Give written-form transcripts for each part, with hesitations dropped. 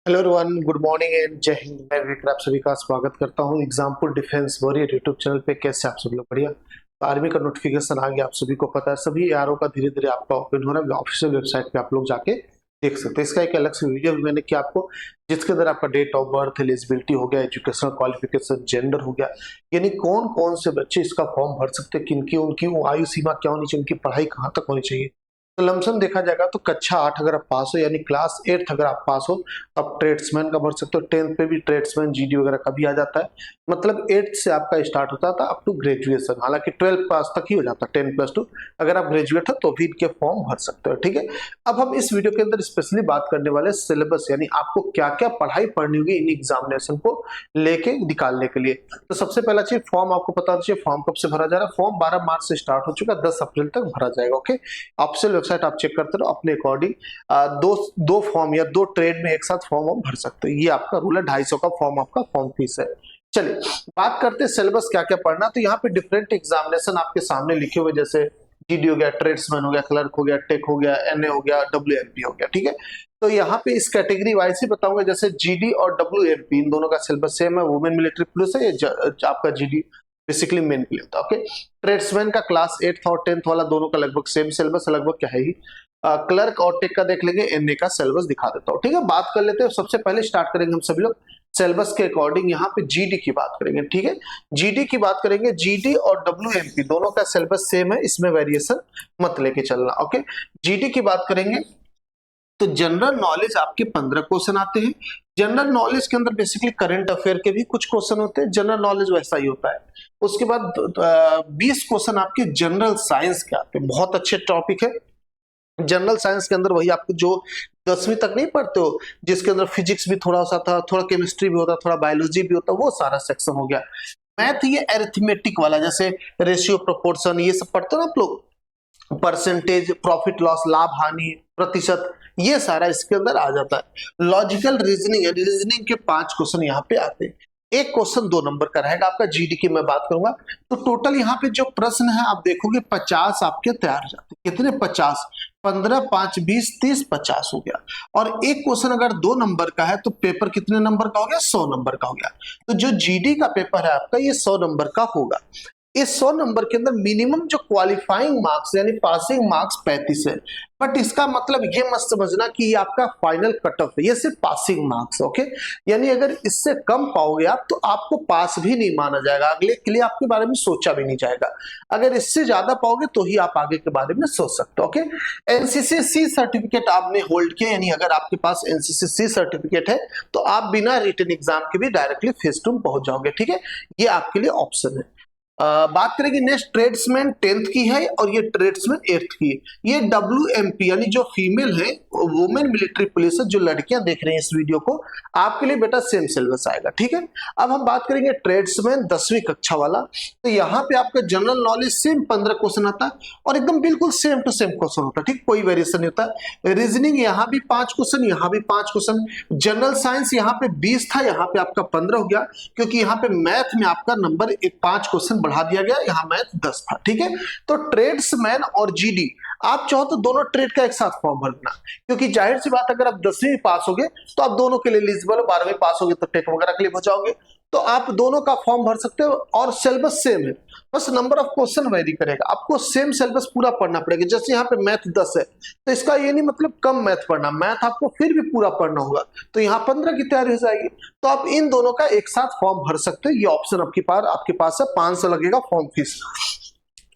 Hello everyone, good morning and जय हिंद। मैं विवेक, आप सभी का स्वागत करता हूं example defence warrior YouTube channel पे। कैसे आप सभी लोग? बढ़िया। तो आर्मी का नोटिफिकेशन आ गया, आप सभी को पता है। सभी यारों का धीरे धीरे आपका ओपन हो रहा है। ऑफिशियल वेबसाइट पे आप लोग जाके देख सकते हैं। इसका एक अलग से वीडियो भी मैंने किया आपको, जिसके अंदर आपका डेट ऑफ बर्थ, एलिजिबिलिटी हो गया, एजुकेशनल क्वालिफिकेशन, जेंडर हो गया, यानी कौन कौन से बच्चे इसका फॉर्म भर सकते हैं, किनकी उनकी आयु सीमा क्या होनी चाहिए, उनकी पढ़ाई कहाँ तक होनी चाहिए। तो लमसम देखा जाएगा तो कक्षा 8 अगर आप पास हो, यानी क्लास 8 अगर आप पास हो, तो आप ट्रेड्समैन का भर सकते हो। 10th पे भी ट्रेड्समैन जीडी वगैरह का भी आ जाता है। मतलब 8th से आपका स्टार्ट होता था अप टू ग्रेजुएशन। हालांकि 12 पास तक ही हो जाता है, 10+2। अगर आप ग्रेजुएट हो तो भी इनके फॉर्म भर सकते हो। ठीक है। अब हम इस वीडियो के अंदर स्पेशली बात करने वाले सिलेबस, यानी आपको क्या क्या पढ़ाई पढ़नी होगी इन एग्जामिनेशन को लेके निकालने के लिए। तो सबसे पहला चीज, फॉर्म आपको पता चाहिए फॉर्म कब से भरा जा रहा है। फॉर्म 12 मार्च से स्टार्ट हो चुका है, 10 अप्रैल तक भरा जाएगा। ओके। ऑफिशियल वेबसाइट आप चेक करते रहो अपने अकॉर्डिंग। दो दो फॉर्म या दो ट्रेड में एक साथ फॉर्म हम भर सकते हो। ये आपका रूल है। 250 का फॉर्म आपका फॉर्म फीस है। चलिए बात करते हैं सिलेबस क्या क्या पढ़ना। तो यहाँ पे डिफरेंट एग्जामिनेशन आपके सामने लिखे हुए, जैसे जीडी हो गया, ट्रेड्समैन हो गया, क्लर्क हो गया, टेक हो गया, एनए हो गया, डब्ल्यूएमपी हो गया। ठीक है। तो यहाँ पे इस कैटेगरी वाइज ही बताऊंगा। जैसे जीडी और डब्ल्यूएमपी इन दोनों का सिलेबस सेम है। वुमेन मिलिट्री पुलिस है, ये आपका जीडी बेसिकली मेन के लिए होता है। ओके। ट्रेड्समैन का क्लास 8th और 10th वाला दोनों का लगभग सेम सिलेबस, लगभग क्या है ही। क्लर्क और टेक का देख लेंगे, एनए का सिलेबस दिखा देता हूँ। ठीक है। बात कर लेते हैं। सबसे पहले स्टार्ट करेंगे हम सभी लोग सिलेबस के अकॉर्डिंग। यहाँ पे जीडी की बात करेंगे। ठीक है। जीडी की बात करेंगे। जीडी और डब्ल्यूएमपी दोनों का सिलेबस सेम है, इसमें वेरिएशन मत लेके चलना। ओके। जीडी की बात करेंगे तो जनरल नॉलेज आपके 15 क्वेश्चन आते हैं। जनरल नॉलेज के अंदर बेसिकली करंट अफेयर के भी कुछ क्वेश्चन होते हैं। जनरल नॉलेज वैसा ही होता है। उसके बाद 20 क्वेश्चन आपके जनरल साइंस के आते हैं। बहुत अच्छे टॉपिक है। जनरल साइंस के अंदर वही आपको जो 10वीं तक नहीं पढ़ते हो, जिसके अंदर फिजिक्स भी थोड़ा सा था, थोड़ा केमिस्ट्री भी होता, थोड़ा बायोलॉजी भी होता, वो सारा सेक्शन हो गया। मैथ ये अरिथमेटिक वाला, जैसे रेशियो, प्रोपोर्शन, ये सब पढ़ते हो ना आप लोग। परसेंटेज, प्रॉफिट लॉस, लाभ हानि, प्रतिशत, ये सारा इसके अंदर आ जाता है। लॉजिकल रीजनिंग है, रीजनिंग के 5 क्वेश्चन यहाँ पे आते हैं। एक क्वेश्चन 2 नंबर का रहेगा आपका। जीडी की मैं बात करूंगा तो टोटल यहाँ पे जो प्रश्न है आप देखोगे 50 आपके तैयार हो जाते हैं। कितने? 50। 15, 5, 20, 30, 50 हो गया। और एक क्वेश्चन अगर 2 नंबर का है तो पेपर कितने नंबर का हो गया? 100 नंबर का हो गया। तो जो जीडी का पेपर है आपका, ये 100 नंबर का होगा। इस 100 नंबर के अंदर मिनिमम जो क्वालिफाइंग मार्क्स यानी पासिंग मार्क्स 35 है। बट इसका मतलब ये मत समझना कि ये आपका फाइनल कट ऑफ है, ये सिर्फ पासिंग मार्क्स। ओके। यानी अगर इससे कम पाओगे आप तो आपको पास भी नहीं माना जाएगा, अगले के लिए आपके बारे में सोचा भी नहीं जाएगा। अगर इससे ज्यादा पाओगे तो ही आप आगे के बारे में सोच सकते हो। ओके। एनसीसी सी सर्टिफिकेट आपने होल्ड किया, यानी अगर आपके पास एनसीसी सी सर्टिफिकेट है तो आप बिना रिटन एग्जाम के भी डायरेक्टली फेस टू पहुंच जाओगे। ठीक है। ये आपके लिए ऑप्शन है। बात करेंगे नेक्स्ट, ट्रेड्समैन 10th की है और ये ट्रेड्समैन 8th की है। ये डब्ल्यूएमपी यानी जो फीमेल है, वुमेन मिलिट्री पुलिस है, जो लड़कियां देख रहे हैं इस वीडियो को, आपके लिए बेटा सेम सिलेबस आएगा। ठीक है। अब हम बात करेंगे ट्रेड्समैन 10वीं कक्षा वाला। तो यहाँ पे आपका जनरल नॉलेज सेम 15 क्वेश्चन आता है और एकदम बिल्कुल सेम टू सेम क्वेश्चन होता है। ठीक, कोई वेरिएशन नहीं होता। रीजनिंग यहाँ भी 5 क्वेश्चन, यहाँ भी 5 क्वेश्चन। जनरल साइंस यहाँ पे 20 था, यहाँ पे आपका 15 हो गया, क्योंकि यहाँ पे मैथ में आपका नंबर एक 5 क्वेश्चन बढ़ा दिया गया, यहां मैथ 10 था। ठीक है। तो ट्रेड्समैन और जीडी आप चाहो तो दोनों ट्रेड का एक साथ फॉर्म भरना, क्योंकि जाहिर सी बात अगर आप 10वीं पास होगे तो आप दोनों के लिए एलिजिबल हो। 12वीं पास होगे तो टेक वगैरह के लिए हो जाओगे, तो आप दोनों का फॉर्म भर सकते हो। और सिलेबस सेम है, बस नंबर ऑफ क्वेश्चन वेरी करेगा। आपको सेम सिलेबस पूरा पढ़ना पड़ेगा। जैसे यहाँ पे मैथ 10 है तो इसका ये नहीं मतलब कम मैथ पढ़ना, मैथ आपको फिर भी पूरा पढ़ना होगा, तो यहाँ 15 की तैयारी हो जाएगी। तो आप इन दोनों का एक साथ फॉर्म भर सकते हो। ये ऑप्शन आपके पास है। 500 लगेगा फॉर्म फीस।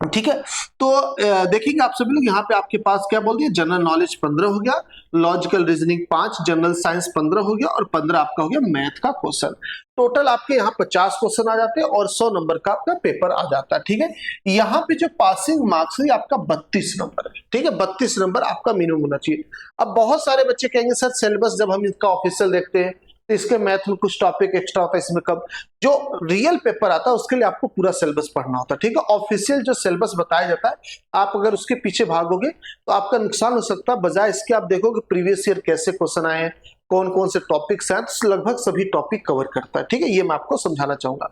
ठीक है। तो देखिएगा आप सभी लोग, यहाँ पे आपके पास क्या बोल दिया, जनरल नॉलेज 15 हो गया, लॉजिकल रीजनिंग 5, जनरल साइंस 15 हो गया और 15 आपका हो गया मैथ का क्वेश्चन। टोटल आपके यहाँ 50 क्वेश्चन आ जाते हैं और 100 नंबर का आपका पेपर आ जाता है। ठीक है। यहाँ पे जो पासिंग मार्क्स है आपका 32 नंबर है। ठीक है। 32 नंबर आपका मिनिमम होना चाहिए। अब बहुत सारे बच्चे कहेंगे सर सिलेबस जब हम इसका ऑफिशियल देखते हैं तो इसके मैथ में कुछ टॉपिक एक्स्ट्रा होता है, इसमें कब? जो रियल पेपर आता है उसके लिए आपको पूरा सिलेबस पढ़ना होता है। ठीक है। ऑफिशियल जो सिलेबस बताया जाता है, आप अगर उसके पीछे भागोगे तो आपका नुकसान हो सकता है। बजाय इसके आप देखोगे प्रीवियस ईयर कैसे क्वेश्चन आए हैं, कौन कौन से टॉपिक्स हैं, तो लगभग सभी टॉपिक कवर करता है। ठीक है। ये मैं आपको समझाना चाहूंगा।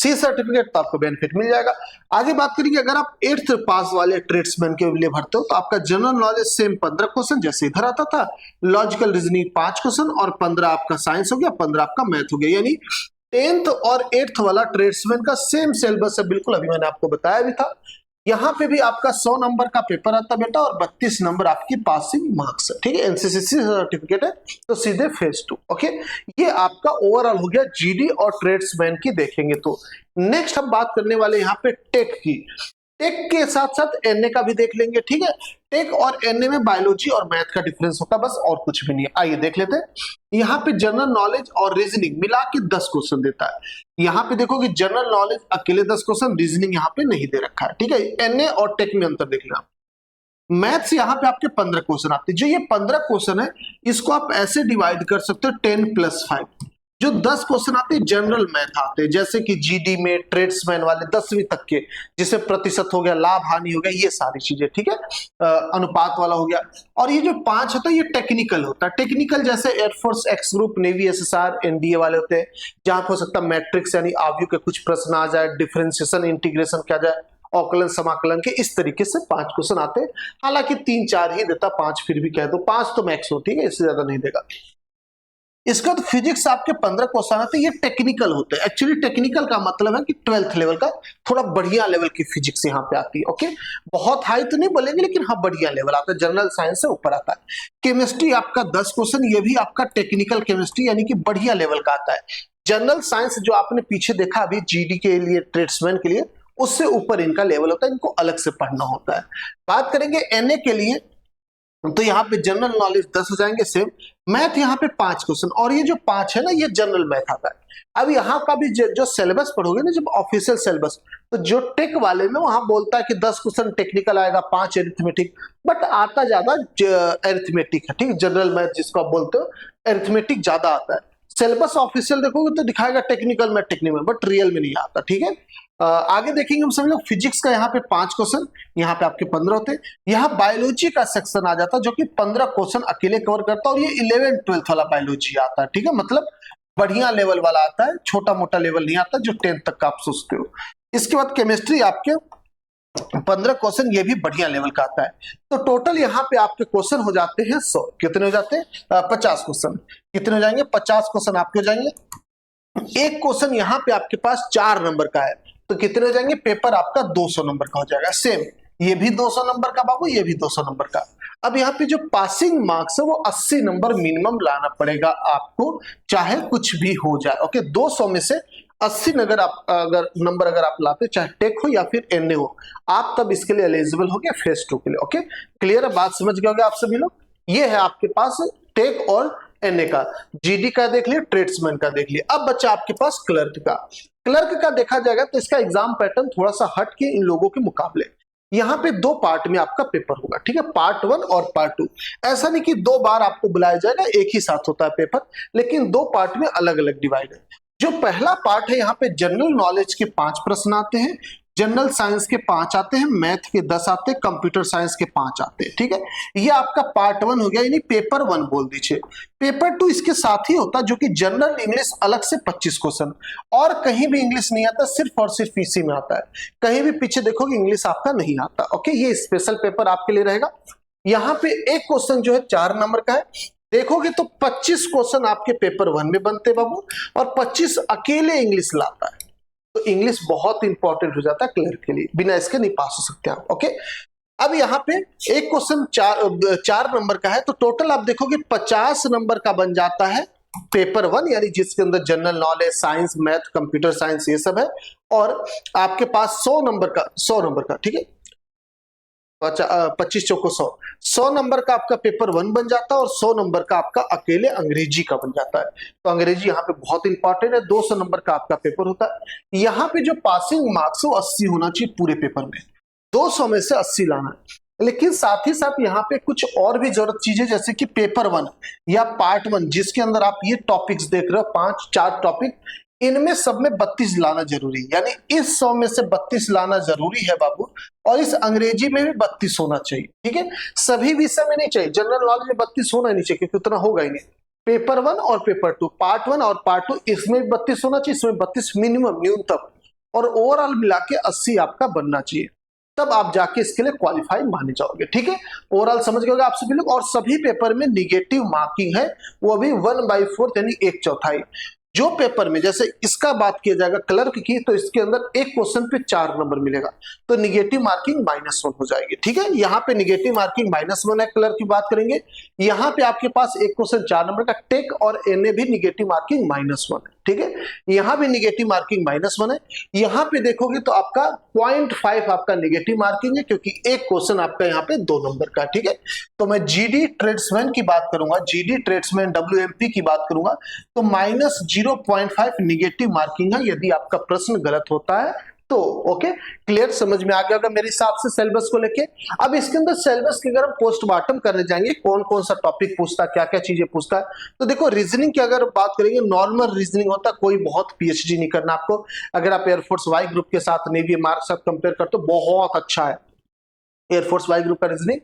सी सर्टिफिकेट तो आपको बेनिफिट मिल जाएगा। आगे बात करेंगे, अगर आप 8th पास वाले ट्रेड्समैन के लिए भरते हो तो आपका जनरल नॉलेज सेम 15 क्वेश्चन जैसे इधर आता था, लॉजिकल रीजनिंग 5 क्वेश्चन और 15 आपका साइंस हो गया, 15 आपका मैथ हो गया। यानी 10th और 8th वाला ट्रेड्समैन का सेम सिलेबस है, बिल्कुल अभी मैंने आपको बताया भी था। यहाँ पे भी आपका 100 नंबर का पेपर आता बेटा और 32 नंबर आपकी पासिंग मार्क्स है, ठीक है। एनसीसीसी सर्टिफिकेट है तो सीधे फेज 2। ओके, ये आपका ओवरऑल हो गया जीडी और ट्रेड्समैन की देखेंगे तो। नेक्स्ट हम बात करने वाले यहाँ पे टेक की। टेक के साथ साथ एनए का भी देख लेंगे, ठीक है। टेक और एनए में बायोलॉजी और मैथ का डिफरेंस होता है, बस और कुछ भी नहीं है। आइए देख लेते हैं। यहाँ पे जनरल नॉलेज और रीजनिंग मिला के 10 क्वेश्चन देता है। यहाँ पे देखो कि जनरल नॉलेज अकेले 10 क्वेश्चन, रीजनिंग यहाँ पे नहीं दे रखा है, ठीक है। एनए और टेक में अंतर देख लेना। मैथ्स यहाँ पे आपके 15 क्वेश्चन आते हैं। जो ये 15 क्वेश्चन है इसको आप ऐसे डिवाइड कर सकते हो 10 + 5। जो 10 क्वेश्चन आते हैं जनरल मैथ आते हैं, जैसे कि जीडी में ट्रेड्समैन वाले 10वीं तक के, जिसे प्रतिशत हो गया, लाभ हानि हो गया, ये सारी चीजें, ठीक है। अनुपात वाला हो गया। और ये जो 5 होता है ये टेक्निकल होता है। टेक्निकल जैसे air force, x group, navy, SSR, NDA वाले होते हैं, जहां हो सकता है मैट्रिक्स यानी आव्यूह के कुछ प्रश्न आ जाए, डिफरेंशिएशन, इंटीग्रेशन क्या जाए, अवकलन, समाकलन के, इस तरीके से 5 क्वेश्चन आते हैं। हालांकि 3-4 ही देता, 5 फिर भी कह दो, 5 तो मैक्स होती है, इससे ज्यादा नहीं देगा। इसका तो फिजिक्स आपके 15 क्वेश्चन आते हैं, ये टेक्निकल होते हैं। एक्चुअली टेक्निकल का मतलब है कि 12th लेवल का थोड़ा बढ़िया लेवल की फिजिक्स यहाँ पे आती है। ओके, बहुत हाई तो नहीं बोलेंगे, लेकिन हाँ बढ़िया लेवल आता है, जनरल साइंस से ऊपर आता है। केमिस्ट्री आपका 10 क्वेश्चन, ये भी आपका टेक्निकल केमिस्ट्री यानी कि बढ़िया लेवल का आता है। जनरल साइंस जो आपने पीछे देखा अभी जीडी के लिए, ट्रेड्समैन के लिए, उससे ऊपर इनका लेवल होता है, इनको अलग से पढ़ना होता है। बात करेंगे एनए के लिए तो यहाँ पे जनरल नॉलेज 10 हो जाएंगे सेम, मैथ यहाँ पे 5 क्वेश्चन, और ये जो 5 है ना ये जनरल मैथ आता है। अब यहाँ का भी जो सिलेबस पढ़ोगे ना, जब ऑफिशियल सिलेबस, तो जो टेक वाले में वहां बोलता है कि 10 क्वेश्चन टेक्निकल आएगा, 5 एरिथमेटिक, बट आता ज्यादा एरिथमेटिक है, ठीक। जनरल मैथ जिसको आप बोलते हो, एरिथमेटिक ज्यादा आता है। सिलेबस ऑफिशियल देखोगे तो दिखाएगा technical math, technical, but real में नहीं आता, ठीक है। आगे देखेंगे हम सब लोग फिजिक्स का, यहाँ पे 5 क्वेश्चन, यहाँ पे आपके 15 होते हैं। यहाँ बायोलॉजी का सेक्शन आ जाता है जो कि 15 क्वेश्चन अकेले कवर करता है, और ये 11th-12th वाला बायोलॉजी आता है, ठीक है। मतलब बढ़िया लेवल वाला आता है, छोटा मोटा लेवल नहीं आता जो 10th तक का आप सोचते हो। इसके बाद केमिस्ट्री आपके 15 क्वेश्चन, ये भी बढ़िया लेवल का आता है। तो टोटल यहाँ पे आपके क्वेश्चन हो जाते हैं 100, कितने हो जाते हैं 50 क्वेश्चन, कितने हो जाएंगे 50 क्वेश्चन आपके हो जाएंगे। एक क्वेश्चन यहाँ पे आपके पास 4 नंबर का है तो कितने हो जाएंगे, पेपर आपका 200 नंबर का हो जाएगा। सेम ये भी 200 नंबर का बाबू, ये भी 200 नंबर का। अब यहाँ पे जो पासिंग मार्क्स है वो 80 नंबर मिनिमम लाना पड़ेगा आपको, चाहे कुछ भी हो जाए। ओके, 200 में से 80 नंबर अगर आप लाते, चाहे टेक हो या फिर एनए हो, आप तब इसके लिए एलिजिबल हो गए फेज 2 के लिए। ओके, क्लियर है, बात समझ गए होंगे आप सभी लोग। ये है आपके पास टेक और एनए का। जीडी का देख लिया, ट्रेड्समैन का देख लिया। अब बच्चा आपके पास क्लर्क का। क्लर्क का देखा जाएगा तो इसका एग्जाम पैटर्न थोड़ा सा हट के इन लोगों के मुकाबले, यहाँ पे 2 पार्ट में आपका पेपर होगा, ठीक है। पार्ट 1 और पार्ट 2। ऐसा नहीं कि 2 बार आपको बुलाया जाएगा, एक ही साथ होता है पेपर, लेकिन 2 पार्ट में अलग अलग डिवाइड है। जो पहला पार्ट है यहाँ पे जनरल नॉलेज के 5 प्रश्न आते हैं, जनरल साइंस के 5 आते हैं, मैथ के 10 आते हैं, कंप्यूटर साइंस के 5 आते हैं, ठीक है। ये आपका पार्ट 1 हो गया, यानी पेपर 1 बोल दीजिए। पेपर 2 इसके साथ ही होता है, जो कि जनरल इंग्लिश अलग से 25 क्वेश्चन, और कहीं भी इंग्लिश नहीं आता, सिर्फ और सिर्फ इसी में आता है। कहीं भी पीछे देखोगे इंग्लिश आपका नहीं आता। ओके, ये स्पेशल पेपर आपके लिए रहेगा। यहाँ पे एक क्वेश्चन जो है 4 नंबर का है, देखोगे तो 25 क्वेश्चन आपके पेपर 1 में बनते बाबू, और 25 अकेले इंग्लिश लाता है। तो इंग्लिश बहुत इंपॉर्टेंट हो जाता है क्लर्क के लिए, बिना इसके नहीं पास हो सकते आप। ओके, अब यहाँ पे एक क्वेश्चन 4 नंबर का है, तो टोटल आप देखोगे 50 नंबर का बन जाता है पेपर 1, यानी जिसके अंदर general knowledge, science, math, computer science ये सब है, और आपके पास 100 नंबर का, ठीक है। 25 चौको 100 नंबर का आपका पेपर 1 बन जाता है, और 100 नंबर का आपका अकेले अंग्रेजी का बन जाता है। तो अंग्रेजी यहाँ पे बहुत इंपॉर्टेंट है, 200 नंबर का आपका पेपर होता है। यहाँ पे जो पासिंग मार्क्स है वो 80 होना चाहिए पूरे पेपर में, 200 में से 80 लाना है। लेकिन साथ ही साथ यहाँ पे कुछ और भी जरूरत चीजें, जैसे कि पेपर 1 या पार्ट 1 जिसके अंदर आप ये टॉपिक्स देख रहे हो, 5-4 टॉपिक, इनमें सब में 32 लाना जरूरी है, यानी इस 100 में से 32 लाना जरूरी है बाबू, और इस अंग्रेजी में भी 32 होना चाहिए, ठीक है। सभी विषय में नहीं चाहिए, जनरल नॉलेज में 32 होना नहीं चाहिए क्योंकि उतना होगा ही नहीं। पेपर 1 और पेपर 2, पार्ट 1 और पार्ट 2, इसमें 32 होना चाहिए, इसमें 32 मिनिमम, न्यूनतम। और ओवरऑल मिला के 80 आपका बनना चाहिए, तब आप जाके इसके लिए क्वालिफाई माने जाओगे। ठीक है, ओवरऑल समझ गए आप सभी लोग। और सभी पेपर में निगेटिव मार्किंग है, वो भी 1/4 यानी 1/4। जो पेपर में जैसे इसका बात किया जाएगा क्लर्क की, तो इसके अंदर एक क्वेश्चन पे 4 नंबर मिलेगा, तो निगेटिव मार्किंग -1 हो जाएगी। ठीक है, यहाँ पे निगेटिव मार्किंग -1 है। क्लर्क की बात करेंगे, यहाँ पे आपके पास एक क्वेश्चन 4 नंबर का, टेक और एनए भी निगेटिव मार्किंग -1 है। ठीक है, यहाँ भी निगेटिव मार्किंग -1 है। यहाँ पे देखोगे तो आपका 0.5 आपका निगेटिव मार्किंग है, क्योंकि एक क्वेश्चन आपका यहाँ पे 2 नंबर का। ठीक है, तो मैं जीडी ट्रेड्समैन की बात करूंगा, जीडी ट्रेड्समैन WMP की बात करूंगा, तो -0.5 निगेटिव मार्किंग है यदि आपका प्रश्न गलत होता है तो। ओके, क्लियर, समझ में आ गया होगा मेरे हिसाब से सिलेबस को लेके। अब इसके अंदर सिलेबस की अगर हम पोस्टमार्टम करने जाएंगे, कौन कौन सा टॉपिक पूछता है, क्या क्या चीजें पूछता है, तो देखो रीजनिंग की अगर बात करेंगे, नॉर्मल रीजनिंग होता है, कोई बहुत PhD नहीं करना आपको। अगर आप एयरफोर्स वाई ग्रुप के साथ, नेवी मार्क साथ कंपेयर करते हो, बहुत अच्छा है एयरफोर्स वाई ग्रुप का रीजनिंग,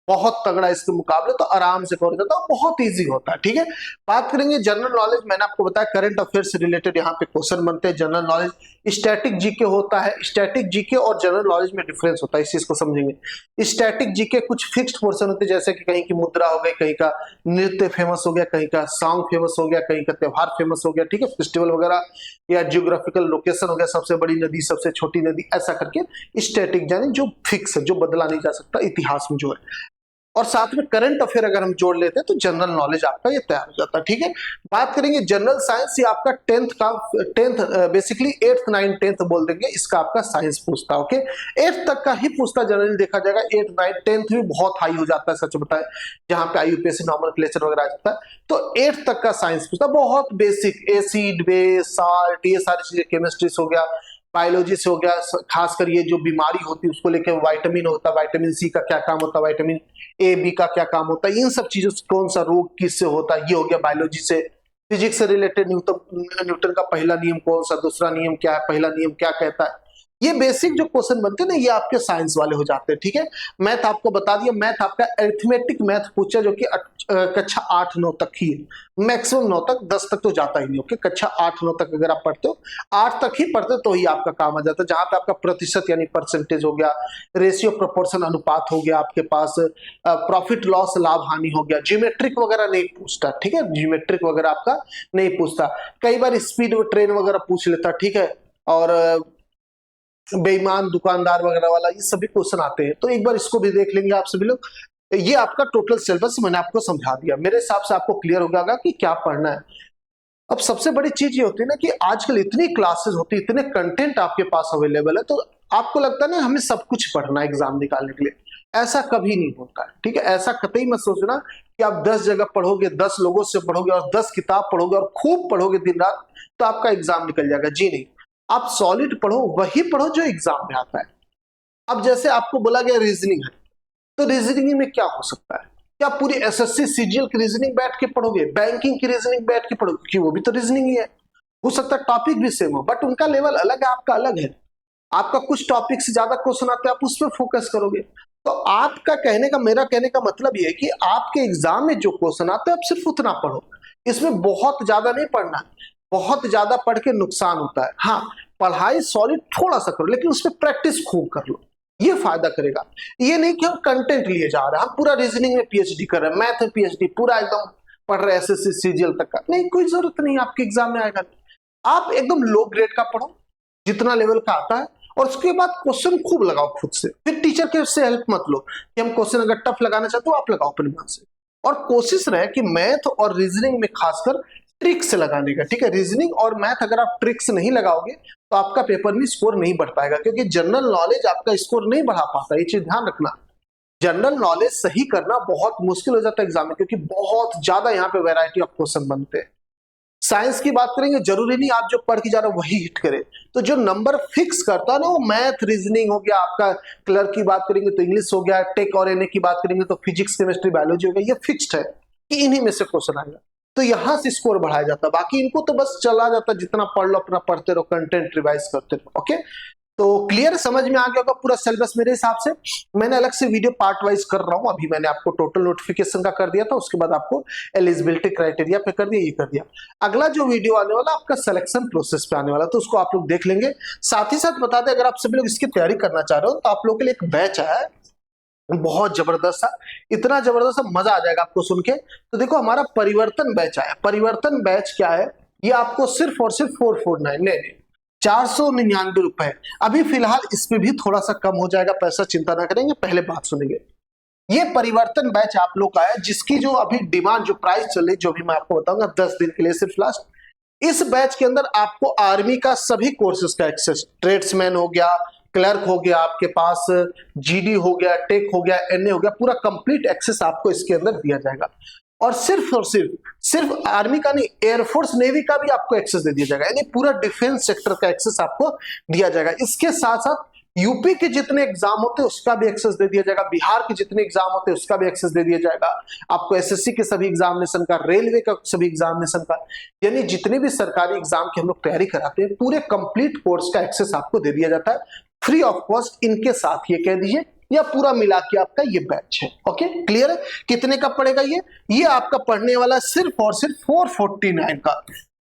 बहुत तगड़ा इसके मुकाबले, तो आराम से कर देता हूं, बहुत इजी होता है। ठीक है, बात करेंगे जनरल नॉलेज, मैंने आपको बताया करंट अफेयर से रिलेटेड यहाँ पे क्वेश्चन बनते हैं। जनरल नॉलेज, स्टैटिक जीके होता है। स्टैटिक जीके और जनरल नॉलेज में डिफरेंस होता है, इस चीज को समझेंगे। स्टैटिक जीके कुछ फिक्स्ड पोर्शन होते हैं, जैसे कि कहीं की मुद्रा हो गई, कहीं का नृत्य फेमस हो गया, कहीं का सॉन्ग फेमस हो गया, कहीं का त्योहार फेमस हो गया। ठीक है, फेस्टिवल वगैरह, या जियोग्राफिकल लोकेशन हो गया, सबसे बड़ी नदी, सबसे छोटी नदी, ऐसा करके स्टैटिक, यानी जो फिक्स है, जो बदला नहीं जा सकता इतिहास में जो है। और साथ में करंट अफेयर अगर हम जोड़ लेते हैं तो जनरल नॉलेज आपका ये तैयार हो जाता है। ठीक है, बात करेंगे जनरल साइंस, ये आपका 10th basically 8th 9th 10th बोल देंगे, इसका आपका साइंस पूछता है। ओके, 8th तक का ही पूछता जनरली देखा जाएगा, 8th 9th 10th भी बहुत हाई हो जाता है, सच बताए, जहां पे IUPAC नॉमेनक्लेचर वगैरह आ जाता है, तो 8th तक का साइंस पूछता है, बहुत बेसिक, एसिड बेस साल्ट, ये सारी चीजें, केमिस्ट्री से हो गया, बायोलॉजी से हो गया, खासकर ये जो बीमारी होती है उसको लेकर, विटामिन होता है, विटामिन C का क्या काम होता है, विटामिन A B का क्या काम होता है, इन सब चीजों से कौन सा रोग किससे होता है, ये हो गया बायोलॉजी से। फिजिक्स से रिलेटेड न्यूटन का पहला नियम कौन सा, दूसरा नियम क्या है, पहला नियम क्या कहता है, ये बेसिक जो क्वेश्चन बनते हैं ना, ये आपके साइंस वाले हो जाते हैं। ठीक है, मैथ आपको बता दिया, मैथ आपका अरिथमेटिक मैथ पूछा, जो कि कक्षा 8-9 तक ही है, मैक्सिमम 9 तक, 10 तक तो जाता ही नहीं। ओके, कक्षा 8-9 तक अगर आप पढ़ते हो, 8 तक ही पढ़ते हो तो ही आपका काम आ जाता है, जहां पे आपका प्रतिशत यानी परसेंटेज हो गया, रेशियो प्रोपोर्शन अनुपात हो गया, आपके पास प्रॉफिट लॉस लाभ हानि हो गया, ज्योमेट्रिक वगैरह नहीं पूछता। ठीक है, ज्योमेट्रिक वगैरह आपका नहीं पूछता, कई बार स्पीड ट्रेन वगैरह पूछ लेता। ठीक है, और बेईमान दुकानदार वगैरह वाला, ये सभी क्वेश्चन आते हैं, तो एक बार इसको भी देख लेंगे आप सभी लोग। ये आपका टोटल सिलेबस मैंने आपको समझा दिया, मेरे हिसाब से आपको क्लियर हो गया कि क्या पढ़ना है। अब सबसे बड़ी चीज ये होती है ना कि आजकल इतनी क्लासेस होती है, इतने कंटेंट आपके पास अवेलेबल है, तो आपको लगता है ना हमें सब कुछ पढ़ना है एग्जाम निकालने के लिए, ऐसा कभी नहीं होता है। ठीक है, ऐसा कतई मत सोचना कि आप 10 जगह पढ़ोगे, 10 लोगों से पढ़ोगे और 10 किताब पढ़ोगे और खूब पढ़ोगे दिन रात तो आपका एग्जाम निकल जाएगा। जी नहीं, आप सॉलिड पढ़ो, वही पढ़ो जो एग्जाम में आता है। अब जैसे आपको बोला गया रीजनिंग है, तो रीजनिंग में क्या हो सकता है, क्या पूरी SSC CGL की रीजनिंग बैठ के पढ़ोगे, बैंकिंग की रीजनिंग बैठ के पढ़ोगे, क्योंकि वो भी तो रीजनिंग ही है। हो सकता है टॉपिक भी सेम हो, बट उनका लेवल अलग है, आपका अलग है। आपका कुछ टॉपिक से ज्यादा क्वेश्चन आते हैं, आप उस पर फोकस करोगे। तो आपका कहने का, मेरा कहने का मतलब ये है कि आपके एग्जाम में जो क्वेश्चन आते हैं आप सिर्फ उतना पढ़ो, इसमें बहुत ज्यादा नहीं पढ़ना, बहुत ज्यादा पढ़ के नुकसान होता है। हाँ, पढ़ाई सॉलिड थोड़ा सा करो, लेकिन उस पर प्रैक्टिस खूब कर लो, ये फायदा करेगा। ये नहीं कि हम कंटेंट लिए जा रहे हैं, हम पूरा रीजनिंग में PhD कर रहे हैं, मैथ में PhD पूरा एकदम पढ़ रहे हैं SSC CGL तक का, नहीं, कोई जरूरत नहीं, आपके एग्जाम में आएगा। आप एकदम लो ग्रेड का पढ़ो, जितना लेवल का आता है, और उसके बाद क्वेश्चन खूब लगाओ खुद से, फिर टीचर के से हेल्प मत लो कि हम क्वेश्चन अगर टफ लगाना चाहते हो आप लगाओ अपने मन से, और कोशिश रहे कि मैथ और रीजनिंग में खासकर ट्रिक्स लगाने का। ठीक है, रीजनिंग और मैथ अगर आप ट्रिक्स नहीं लगाओगे तो आपका पेपर में स्कोर नहीं बढ़ पाएगा, क्योंकि जनरल नॉलेज आपका स्कोर नहीं बढ़ा पाता, ये चीज ध्यान रखना। जनरल नॉलेज सही करना बहुत मुश्किल हो जाता है एग्जाम में, क्योंकि बहुत ज्यादा यहाँ पे वैरायटी ऑफ क्वेश्चन बनते हैं। साइंस की बात करेंगे, जरूरी नहीं आप जो पढ़ के जा रहे हो वही हिट करे, तो जो नंबर फिक्स करता है ना वो मैथ रीजनिंग हो गया, आपका क्लर्क की बात करेंगे तो इंग्लिश हो गया, टेक और एनए की बात करेंगे तो फिजिक्स केमिस्ट्री बायोलॉजी हो गया, ये फिक्स्ड है कि इन्हीं में से क्वेश्चन आएगा, तो यहां से स्कोर बढ़ाया जाता है। बाकी इनको तो बस चला जाता है, जितना पढ़ लो अपना पढ़ते रहो, कंटेंट रिवाइज करते रहो। ओके, तो क्लियर समझ में आ गया होगा पूरा सिलेबस मेरे हिसाब से। मैंने अलग से वीडियो पार्ट वाइज कर रहा हूं, अभी मैंने आपको टोटल नोटिफिकेशन का कर दिया था, उसके बाद आपको एलिजिबिलिटी क्राइटेरिया पे कर दिया, ये कर दिया। अगला जो वीडियो आने वाला आपका सिलेक्शन प्रोसेस पे आने वाला, तो उसको आप लोग देख लेंगे। साथ ही साथ बता दें, अगर आप सभी लोग इसकी तैयारी करना चाह रहे हो तो आप लोग के लिए एक बैच आया है, बहुत जबरदस्त था, इतना जबरदस्त मजा आ जाएगा आपको सुन के। तो देखो हमारा परिवर्तन बैच आया। परिवर्तन बैच क्या है, ये आपको सिर्फ और सिर्फ 449 नहीं 499 रुपए। अभी फिलहाल इस पे भी थोड़ा सा कम हो जाएगा पैसा, चिंता ना करेंगे, पहले बात सुनेंगे। ये परिवर्तन बैच आप लोग का है, जिसकी जो अभी डिमांड, जो प्राइस चल रही, जो भी मैं आपको बताऊंगा 10 दिन के लिए सिर्फ लास्ट। इस बैच के अंदर आपको आर्मी का सभी कोर्सेज का एक्सेस, ट्रेड्समैन हो गया, क्लर्क हो गया, आपके पास जीडी हो गया, टेक हो गया, एनए हो गया, पूरा कंप्लीट एक्सेस आपको इसके अंदर दिया जाएगा। और सिर्फ आर्मी का नहीं, एयरफोर्स नेवी का भी आपको एक्सेस दे दिया जाएगा, यानी पूरा डिफेंस सेक्टर का एक्सेस आपको दिया जाएगा। इसके साथ साथ यूपी के जितने एग्जाम होते हैं उसका भी एक्सेस दे दिया जाएगा, बिहार के जितने एग्जाम होते हैं उसका भी एक्सेस दे दिया जाएगा, आपको एसएससी के सभी एग्जामिनेशन का, रेलवे का सभी एग्जामिनेशन का, यानी जितने भी सरकारी एग्जाम की हम लोग तैयारी कराते हैं पूरे कंप्लीट कोर्स का एक्सेस आपको दे दिया जाता है फ्री ऑफ कॉस्ट। इनके साथ ये कह दीजिए या पूरा मिला के आपका ये बैच है। ओके क्लियर है? कितने का पड़ेगा ये आपका पढ़ने वाला सिर्फ और सिर्फ 449 का।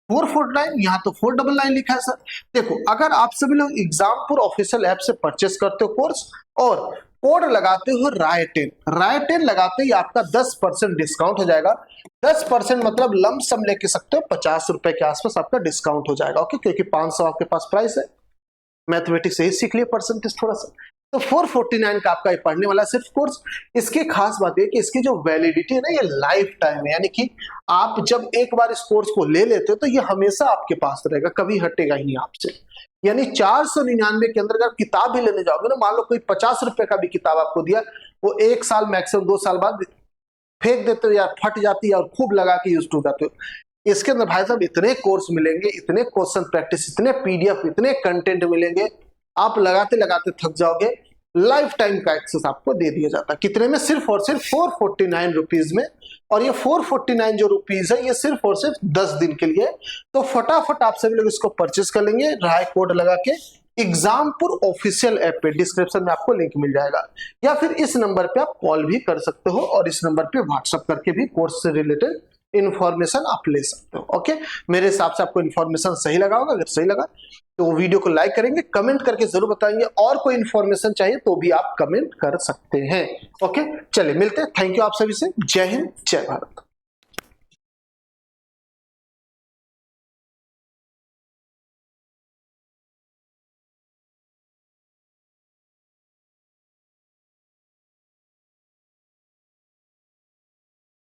449, यहाँ तो 499 लिखा है सर। देखो अगर आप सभी लोग एग्जामपुर ऑफिशियल ऐप से परचेस करते हो कोर्स और कोड लगाते हो राय10 लगाते ही आपका 10% डिस्काउंट हो जाएगा। 10% मतलब लमसम लेके सकते हो 50 रुपए के आसपास आपका डिस्काउंट हो जाएगा। ओके, क्योंकि 500 आपके पास प्राइस है, मैथमेटिक्स से ही सीख लिए परसेंटेज थोड़ा सा। तो 449 का आपका ये पढ़ने वाला सिर्फ कोर्स। इसकी खास बात है कि इसकी जो वैलिडिटी है ना, ये लाइफ टाइम है, यानी कि आप जब एक बार इस कोर्स को ले लेते हो तो ये हमेशा आपके पास रहेगा, कभी हटेगा ही नहीं आपसे। यानी 499 के अंदर अगर किताब भी लेने जाओगे ना, मान लो कोई 50 रुपए का भी किताब आपको दिया, वो 1 साल मैक्सिमम 2 साल बाद फेंक देते हो या फट जाती है और खूब लगा के यूज टू जाते हो। इसके अंदर भाई साहब इतने कोर्स मिलेंगे, इतने क्वेश्चन प्रैक्टिस, इतने पीडीएफ, इतने कंटेंट मिलेंगे, आप लगाते लगाते थक जाओगे। लाइफ टाइम का एक्सेस आपको दे दिया जाता है। कितने में? सिर्फ और सिर्फ 449 रुपीज में। और ये 449 जो रुपीज है ये सिर्फ और सिर्फ 10 दिन के लिए। तो फटाफट आप सभी लोग इसको परचेस कर लेंगे राय कोड लगा के। एग्जामपुर ऑफिशियल ऐप पे डिस्क्रिप्शन में आपको लिंक मिल जाएगा, या फिर इस नंबर पे आप कॉल भी कर सकते हो और इस नंबर पे व्हाट्सएप करके भी कोर्स से रिलेटेड इंफॉर्मेशन आप ले सकते हो। ओके, मेरे हिसाब से आपको इंफॉर्मेशन सही लगा होगा। अगर सही लगा तो वीडियो को लाइक करेंगे, कमेंट करके जरूर बताएंगे, और कोई इंफॉर्मेशन चाहिए तो भी आप कमेंट कर सकते हैं। ओके चलिए मिलते हैं। थैंक यू आप सभी से। जय हिंद, जय भारत।